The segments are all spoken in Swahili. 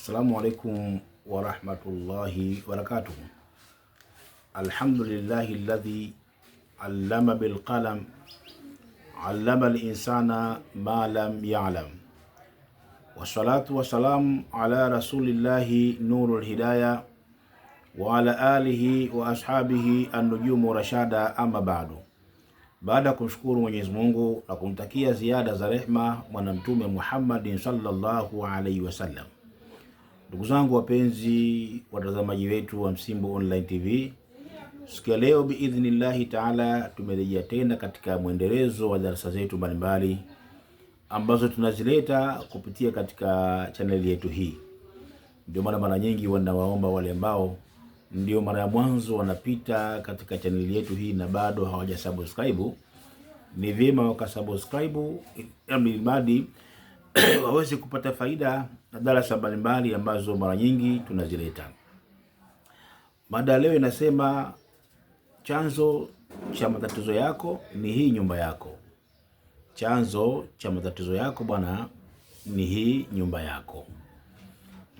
Assalamu alaikum wa rahmatullahi wa barakatuh. Alhamdulillahi alladhi allama bil qalam, allama al insana ma lam ya'lam. Wassalatu wassalamu ala rasulillahi nurul hidayah wa ala alihi wa ashabihi an-nujumu rashada, amma ba'du. Baada ya kumshukuru Mwenyezi Mungu na kumtakia ziada za rehma mwana mtume Muhammadin sallallahu alaihi wasallam, ndugu zangu wapenzi watazamaji wetu wa Msimbo Online TV, siku ya leo biidhnillahi taala tumerejea tena katika mwendelezo wa darasa zetu mbalimbali ambazo tunazileta kupitia katika chaneli yetu hii. Ndio maana mara nyingi wanawaomba wale ambao ndio mara ya mwanzo wanapita katika chaneli yetu hii na bado hawajasubscribe, ni vyema wakasubscribe ili waweze kupata faida na darasa mbalimbali ambazo mara nyingi tunazileta. Mada leo inasema chanzo cha matatizo yako ni hii nyumba yako. Chanzo cha matatizo yako bwana ni hii nyumba yako.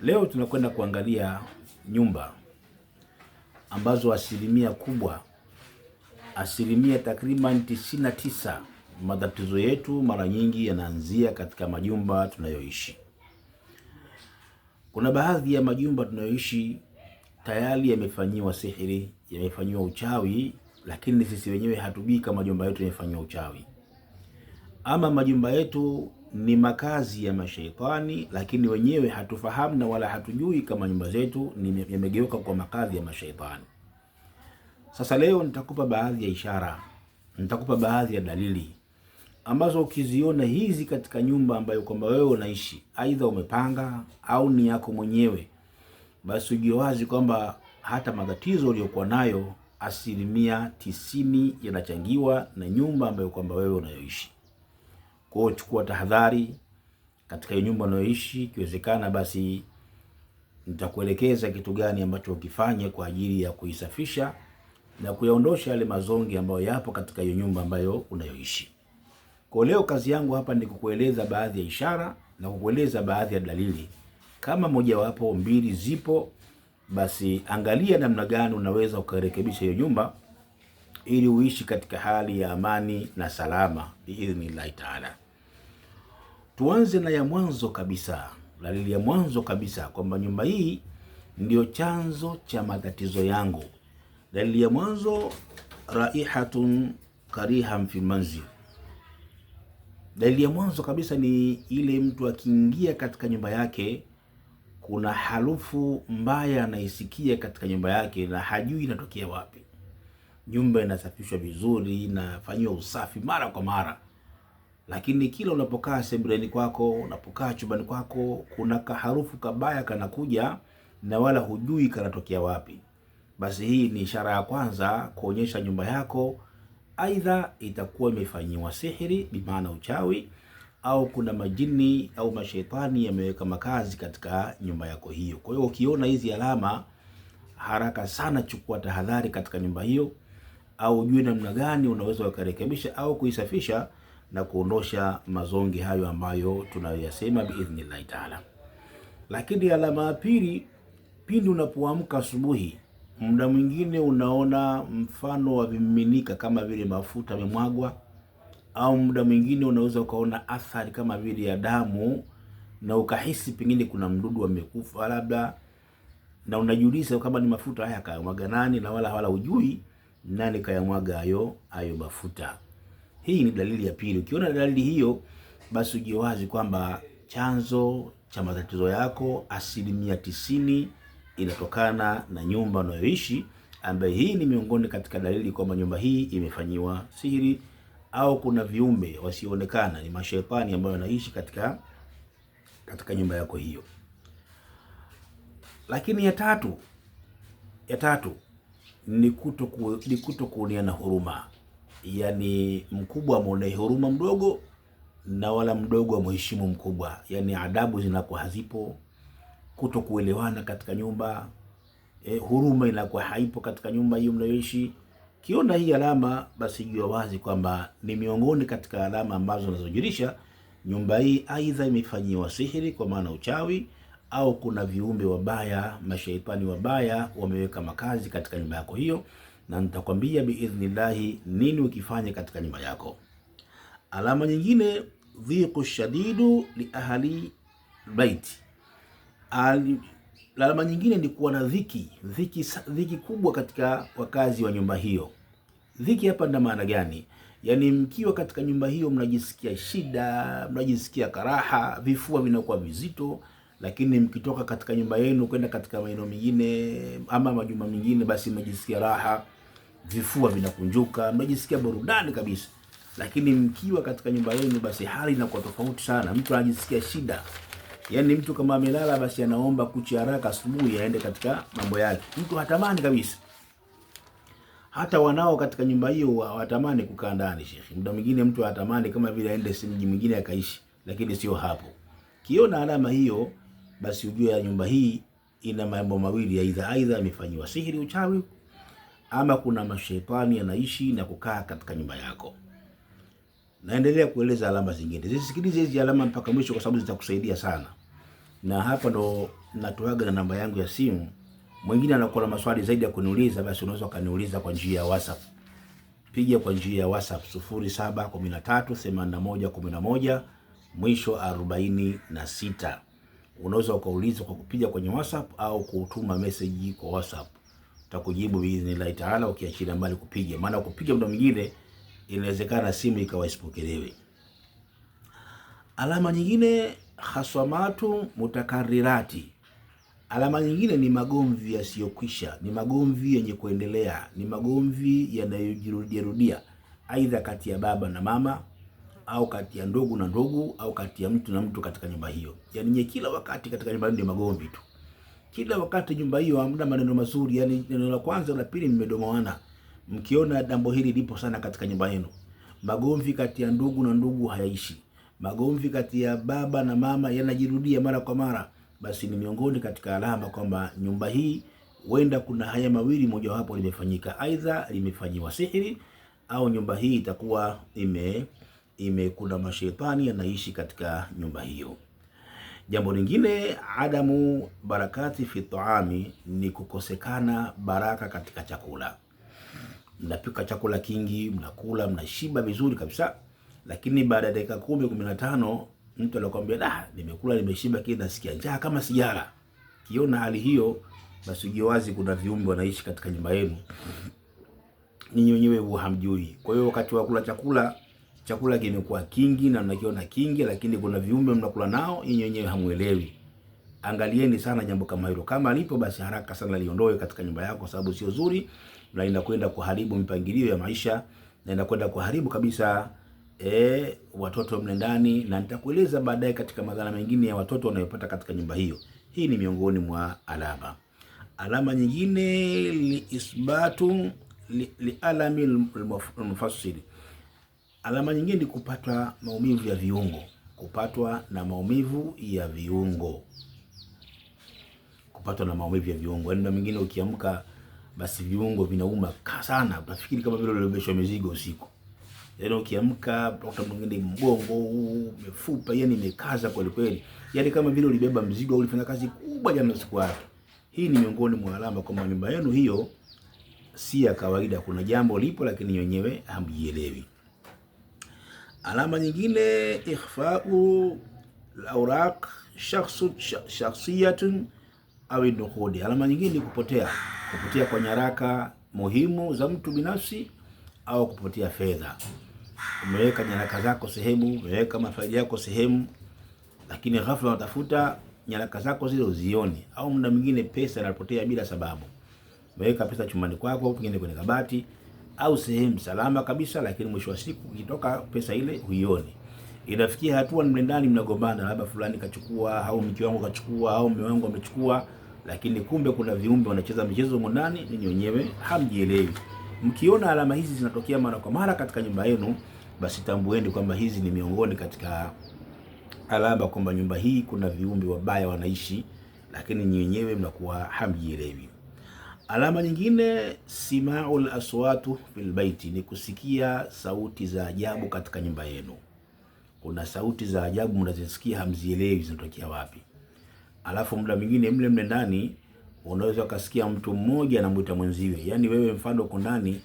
Leo tunakwenda kuangalia nyumba ambazo asilimia kubwa, asilimia takriban 99 matatizo yetu mara nyingi yanaanzia katika majumba tunayoishi. Kuna baadhi ya majumba tunayoishi tayari yamefanyiwa sihiri, yamefanyiwa uchawi, lakini sisi wenyewe hatujui kama majumba yetu yamefanyiwa uchawi. Ama majumba yetu ni makazi ya mashaitani, lakini wenyewe hatufahamu na wala hatujui kama nyumba zetu yamegeuka kwa makazi ya mashaitani. Sasa leo nitakupa baadhi ya ishara, nitakupa baadhi ya dalili ambazo ukiziona hizi katika nyumba ambayo kwamba wewe unaishi, aidha umepanga au ni yako mwenyewe, basi ujue wazi kwamba hata matatizo uliyokuwa nayo asilimia 90 yanachangiwa na nyumba ambayo kwamba wewe unayoishi. Kwa hiyo chukua tahadhari katika hiyo nyumba unayoishi. Ikiwezekana basi nitakuelekeza kitu gani ambacho ukifanye kwa ajili ya kuisafisha na kuyaondosha yale mazongi ambayo yapo katika hiyo nyumba ambayo unayoishi. Kwa leo kazi yangu hapa ni kukueleza baadhi ya ishara na kukueleza baadhi ya dalili. Kama mojawapo mbili zipo, basi angalia namna gani unaweza ukarekebisha hiyo nyumba ili uishi katika hali ya amani na salama biidhnillahi taala. Tuanze na ya mwanzo kabisa, dalili ya mwanzo kabisa kwamba nyumba hii ndio chanzo cha matatizo yangu. Dalili ya mwanzo, raihatun kariham fi manzil. Dalili ya mwanzo kabisa ni ile mtu akiingia katika nyumba yake kuna harufu mbaya anaisikia katika nyumba yake na hajui inatokea wapi. Nyumba inasafishwa vizuri, inafanywa usafi mara kwa mara, lakini kila unapokaa sebuleni kwako, unapokaa chumbani kwako, kuna kaharufu kabaya kanakuja na wala hujui kanatokea wapi. Basi hii ni ishara ya kwanza kuonyesha nyumba yako aidha itakuwa imefanyiwa sihiri, bimaana uchawi, au kuna majini au mashaitani yameweka makazi katika nyumba yako hiyo. Kwa hiyo ukiona hizi alama, haraka sana chukua tahadhari katika nyumba hiyo, au ujue namna gani unaweza ukarekebisha au kuisafisha na kuondosha mazongi hayo ambayo tunayoyasema biidhnillahi taala. Lakini alama ya pili, pindi unapoamka asubuhi, muda mwingine unaona mfano wa vimiminika kama vile mafuta yamemwagwa, au muda mwingine unaweza ukaona athari kama vile ya damu na ukahisi pengine kuna mdudu amekufa labda, na unajiuliza kama ni mafuta haya kayamwaga nani, na wala hujui nani kayamwaga hayo mafuta. Hii ni dalili ya pili. Ukiona dalili hiyo, basi ujue wazi kwamba chanzo cha matatizo yako asilimia 90 inatokana na nyumba unayoishi, ambaye hii ni miongoni katika dalili kwamba nyumba hii imefanyiwa sihiri au kuna viumbe wasioonekana, ni mashaitani ambayo wanaishi katika nyumba yako hiyo. Lakini ya tatu ni kutokuoneana huruma. Yaani mkubwa amuonee huruma mdogo na wala mdogo amheshimu mkubwa. Yaani adabu zinakuwa hazipo, kutokuelewana katika nyumba, huruma inakuwa haipo katika nyumba hiyo mnayoishi. Kiona hii alama, basi jua wazi kwamba ni miongoni katika alama ambazo zinazojulisha nyumba hii aidha imefanyiwa sihiri kwa maana uchawi, au kuna viumbe wabaya, mashaitani wabaya wameweka makazi katika nyumba yako hiyo, na nitakwambia biidhnillahi nini ukifanya katika nyumba yako. Alama nyingine, dhiqu shadidu li ahli bait. Alama nyingine ni kuwa na dhiki kubwa katika wakazi wa nyumba hiyo. Dhiki hapa ndio maana gani? Yaani mkiwa katika nyumba hiyo mnajisikia shida, mnajisikia karaha, vifua vinakuwa vizito, lakini mkitoka katika nyumba yenu kwenda katika maeneo mengine ama majumba mengine, basi mnajisikia raha, vifua vinakunjuka, mnajisikia burudani kabisa. Lakini mkiwa katika nyumba yenu, basi hali inakuwa tofauti sana, mtu anajisikia shida. Yaani mtu kama amelala, basi anaomba kucha haraka asubuhi aende katika mambo yake. Mtu hatamani kabisa. Hata wanao katika nyumba hiyo hawatamani kukaa ndani, shekhi. Muda mwingine mtu hatamani kama vile aende mji mwingine akaishi, lakini sio hapo. Kiona alama hiyo, basi ujue ya nyumba hii ina mambo mawili, aidha imefanywa sihiri, uchawi, ama kuna mashaitani yanaishi na kukaa katika nyumba yako. Naendelea kueleza alama zingine. Zisikilize hizi alama mpaka mwisho kwa sababu zitakusaidia sana. Na hapa ndo natoaga na namba yangu ya simu. Mwingine anakuwa na maswali zaidi ya kuniuliza, basi unaweza kaniuliza kwa njia ya WhatsApp. Piga kwa njia ya WhatsApp 07138111 mwisho 46. Unaweza ukauliza kwa kupiga kwenye WhatsApp au kutuma message kwa WhatsApp. Utakujibu biidhnillah taala, ukiachilia mbali kupiga. Maana kupiga muda mwingine inawezekana simu ikawa isipokelewe. Alama nyingine, khaswamatu mutakarirati. Alama nyingine ni magomvi yasiyokwisha, ni magomvi yenye kuendelea, ni magomvi yanayojirudia, aidha kati ya baba na mama, au kati ya ndugu na ndugu, au kati ya mtu na mtu katika nyumba hiyo. Yaani kila wakati katika nyumba hiyo ni magomvi tu. Kila wakati nyumba hiyo hamna maneno mazuri, yani neno la kwanza la pili mmedomoana. Mkiona jambo hili lipo sana katika nyumba yenu. Magomvi kati ya ndugu na ndugu hayaishi. Magomvi kati ya baba na mama yanajirudia mara kwa mara. Basi ni miongoni katika alama kwamba nyumba hii huenda kuna haya mawili moja wapo limefanyika, aidha limefanyiwa sihiri, au nyumba hii itakuwa kuna mashaitani yanaishi katika nyumba hiyo. Jambo lingine, adamu barakati fi taami, ni kukosekana baraka katika chakula. Mnapika chakula kingi, mnakula, mnashiba vizuri kabisa, lakini baada ya dakika 10-15 mtu anakuambia nimekula nimeshiba, kile nasikia njaa kama sijala. Kiona hali hiyo, basi ujue wazi kuna viumbe wanaishi katika nyumba yenu, ninyi wenyewe hamjui. Kwa hiyo wakati wa kula chakula kimekuwa kingi na mnakiona kingi, lakini kuna viumbe mnakula nao ninyi wenyewe hamuelewi. Angalieni sana jambo kama hilo. Kama lipo, basi haraka sana liondoe katika nyumba yako, sababu sio zuri na inakwenda kuharibu mipangilio ya maisha, na inakwenda kuharibu kabisa watoto mle ndani, na nitakueleza baadaye katika madhara mengine ya watoto wanayopata katika nyumba hiyo. Hii ni miongoni mwa alama. Alama nyingine, liisbatu lialami almufassili. Alama nyingine ni kupatwa maumivu ya viungo, kupatwa na maumivu ya viungo. Kupatwa na maumivu ya viungo. Ndio mwingine ukiamka basi viungo vinauma sana, unafikiri kama vile ulibebeshwa mizigo usiku. Yaani ukiamka utakuta mwingine mgongo, mifupa yani imekaza kweli kweli. Yaani kama vile ulibeba mzigo au ulifanya kazi kubwa jana usiku wake. Hii ni miongoni mwa alama kwamba nyumba yenu hiyo si ya kawaida, kuna jambo lipo lakini wenyewe hamjielewi. Alama nyingine, ikhfa'u al-awraq shakhsiyatun au nuqudi. Alama nyingine ni kupotea kwa nyaraka muhimu za mtu binafsi au kupotea fedha. Umeweka nyaraka zako sehemu, umeweka mafaili yako sehemu, lakini ghafla unatafuta nyaraka zako zile uzioni, au muda mwingine pesa inapotea bila sababu. Umeweka pesa chumbani kwako, pengine kwenye kabati au sehemu salama kabisa, lakini mwisho wa siku ukitoka pesa ile huioni. Inafikia hatua mle ndani mnagombana, labda fulani kachukua au mke wangu kachukua au mume wangu amechukua, lakini kumbe kuna viumbe wanacheza michezo ndani, ninyi wenyewe hamjielewi. Mkiona alama hizi zinatokea mara kwa mara katika nyumba yenu, basi tambueni kwamba hizi ni miongoni katika alama kwamba nyumba hii kuna viumbe wabaya wanaishi, lakini nyinyi wenyewe mnakuwa hamjielewi. Alama nyingine, simaul aswatu fil baiti, ni kusikia sauti za ajabu katika nyumba yenu. Kuna sauti za ajabu mnazisikia, hamzielewi zinatokea wapi. alafu muda mwingine mle ndani unaweza ukasikia mtu mmoja anamuita mwenziwe. Yaani wewe mfano uko ndani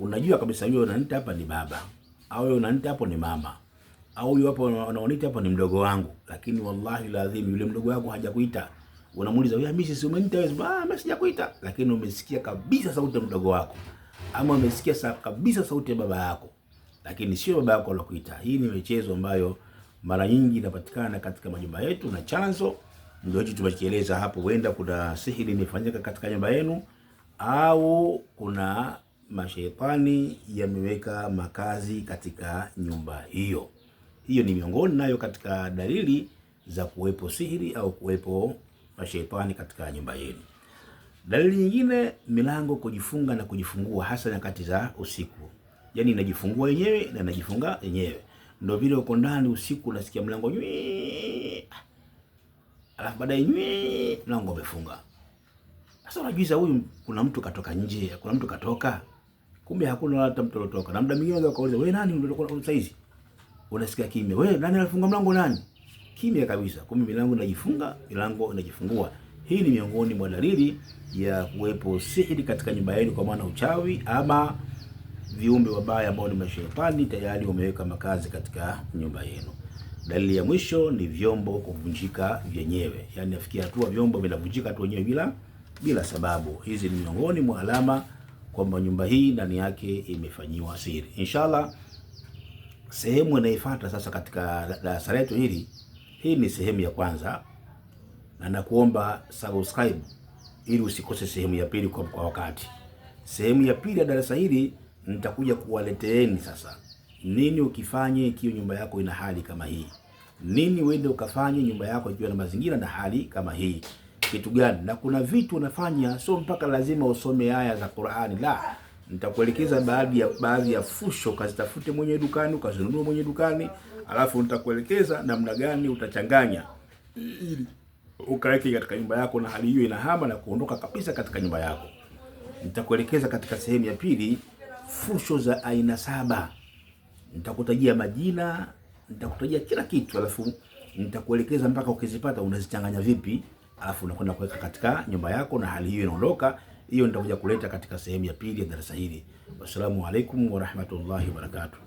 unajua kabisa yule unaniita hapa ni baba, au yule unaniita hapo ni mama, au yule hapo unaoniita hapo ni mdogo wangu, lakini wallahi lazim yule mdogo wako hajakuita. Unamuuliza wewe, mimi si umeniita wewe? Mimi sijakuita, lakini umesikia kabisa sauti ya mdogo wako, ama umesikia kabisa sauti ya baba yako, lakini sio baba yako alokuita. Hii ni michezo ambayo mara nyingi inapatikana katika majumba yetu, na chanzo ndio hicho tumekieleza hapo. Huenda kuna sihiri imefanyika katika nyumba yenu, au kuna mashaitani yameweka makazi katika nyumba hiyo. Hiyo ni miongoni nayo katika dalili za kuwepo sihiri au kuwepo mashaitani katika nyumba yenu. Dalili nyingine, milango kujifunga na kujifungua, hasa nyakati za usiku. Yaani inajifungua yenyewe na inajifunga yenyewe. Ndio vile uko ndani usiku unasikia mlango nywi, alafu baadaye nywi mlango umefunga. Sasa unajiuliza, huyu kuna mtu katoka nje, kuna mtu katoka? Kumbe hakuna hata mtu alotoka. Na muda mwingine unaweza kuuliza, wewe nani ndio sasa hizi? Unasikia kimya. Wewe nani alifunga mlango nani? Kimya kabisa. Kumbe milango inajifunga, milango inajifungua. Hii ni miongoni mwa dalili ya kuwepo sihiri katika nyumba yenu, kwa maana uchawi ama viumbe wabaya ambao ni mashaitani tayari wameweka makazi katika nyumba yenu. Dalili ya mwisho ni vyombo kuvunjika vyenyewe. Yaani nafikia hatua vyombo vinavunjika tu wenyewe bila sababu. Hizi ni miongoni mwa alama kwamba nyumba hii ndani yake imefanyiwa sihiri. Inshallah sehemu inayofuata sasa katika darasa letu hili, hii ni sehemu ya kwanza, na nakuomba subscribe ili usikose sehemu ya pili kwa wakati. Sehemu ya pili ya darasa hili nitakuja kuwaleteeni sasa nini ukifanye ikiwa nyumba yako ina hali kama hii. Nini uende ukafanye nyumba yako ikiwa na mazingira na hali kama hii. Kitu gani? Na kuna vitu unafanya, sio mpaka lazima usome aya za Qur'ani. La, nitakuelekeza baadhi ya fusho, ukazitafute mwenye dukani, ukazinunua mwenye dukani, alafu nitakuelekeza namna gani utachanganya ili ukaweke katika nyumba yako na hali hiyo inahama na kuondoka kabisa katika nyumba yako. Nitakuelekeza katika sehemu ya pili fusho za aina 7. Nitakutajia majina, nitakutajia kila kitu, alafu nitakuelekeza mpaka ukizipata unazichanganya vipi, alafu unakwenda kuweka katika nyumba yako na hali hiyo inaondoka. Hiyo nitakuja kuleta katika sehemu ya pili ya darasa hili. Wassalamu alaikum wa rahmatullahi wa barakatuh.